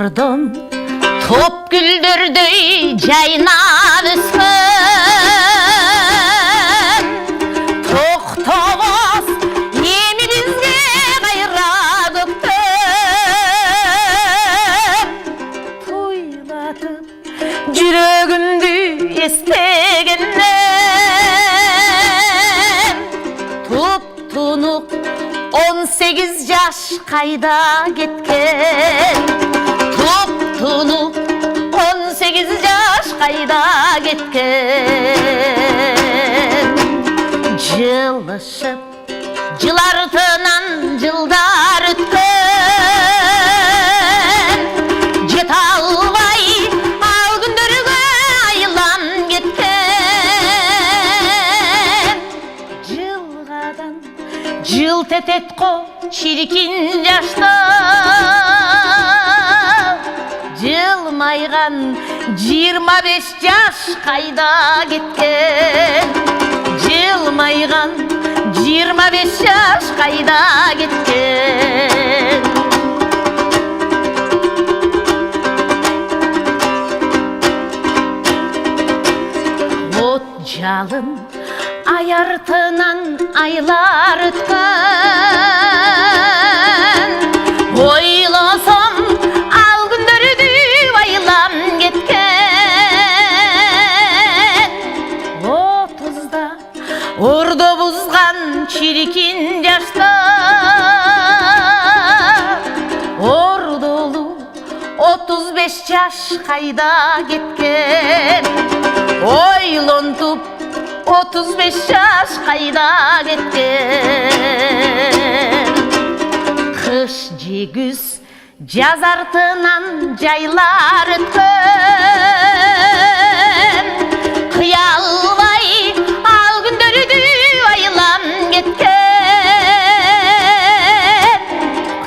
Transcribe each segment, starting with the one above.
Ардым топ гүлдердей жайнап өскен тоқтамас неме бізге қайра көктем тойлатып жүрегімді естегеннен тұп-тұнық 18 жаш қайда кеткен тұп-тұнық 18 жаш қайда кеткен жылышып жыл артынан жылдар өткен жете албай ал күндерге айлан кеткен жылғадан жылт етет қо ширкин жаштар жылмайған 25 жаш қайда кеткен жылмайған 25 жаш қайда кеткен от жалын ай артынан айлар өткен ойласам ал күндерді байлам кеткен 30-да орды бұзған ширкин жаштар ордолу 35 жаш қайда кеткен ойлонтуп 35 жаш қайда кеткен қыш жегүз жаз артынан жайлар өткен қия албай ал күндерді айлам кеткен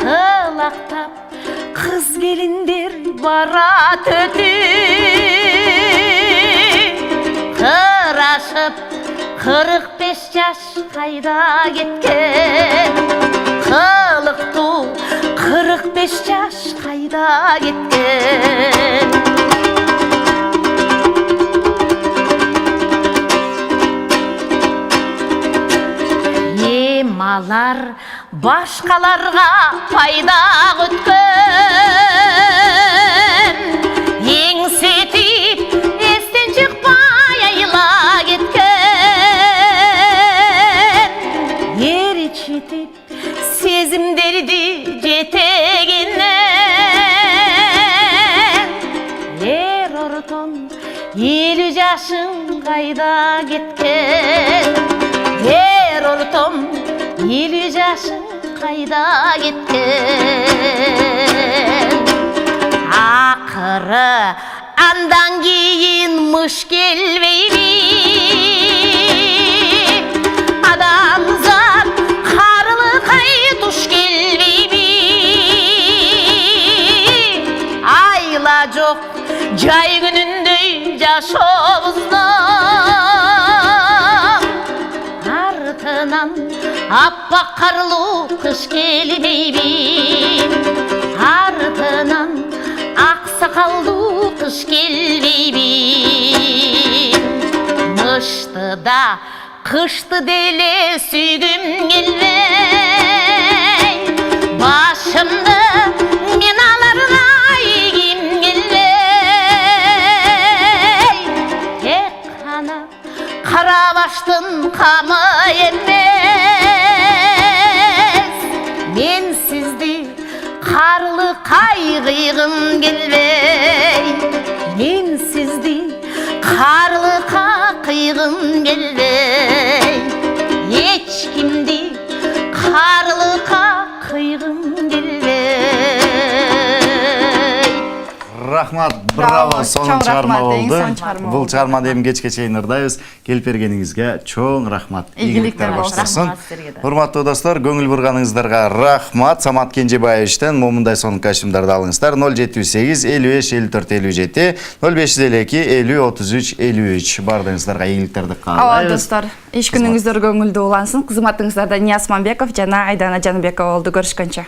қылақтап қыз келіндер барат өтіп қырашып 45 жаш қайда кеткен қылықту 45 жаш қайда кеткен емалар башқаларға пайда өткен еңсетіп естен шықпай айла кеткен еречетіп сезімдерді жетегеннен ер ортон 50 жашың қайда кеткен ер ортом 50 жашың қайда кеткен ақыры андан кейін мыш келбейді адамзат қарылықай туш келбейді айла жоқ жай күніндей жашообуздун артынан аппақ қарлы қыш келбейді артынан ақ сақалды қыш келбейді мышты да қышты деле сүйгім келмей башымды мен аларға игім келмей тек қана қара баштың қамы емес мен сізді қарлы қайғыйғым келмей мен сізді қарлы қайғым келмей ешкімді қарлы қайғым келмей Рахмат, браво, сонун чыгарма болду. Бул чыгарманы эми кечке чейин ырдайбыз. Келип бергениңизге чоң рахмат. Ийгиликтер баштасын. Урматтуу достор, көңүл бурганыңыздарга рахмат. Самат Кенжебаевичтен момундай сонун качымдарды алыңыздар. 078 55 54 57 0552 50 33 53. Бардыңыздарга ийгиликтерди каалайбыз. Достор, иш күнүңүздөр көңүлдүү улансын. Кызматыңыздарда Нияз Мамбеков жана Айдана Жаныбекова болду. Көрүшкөнчө.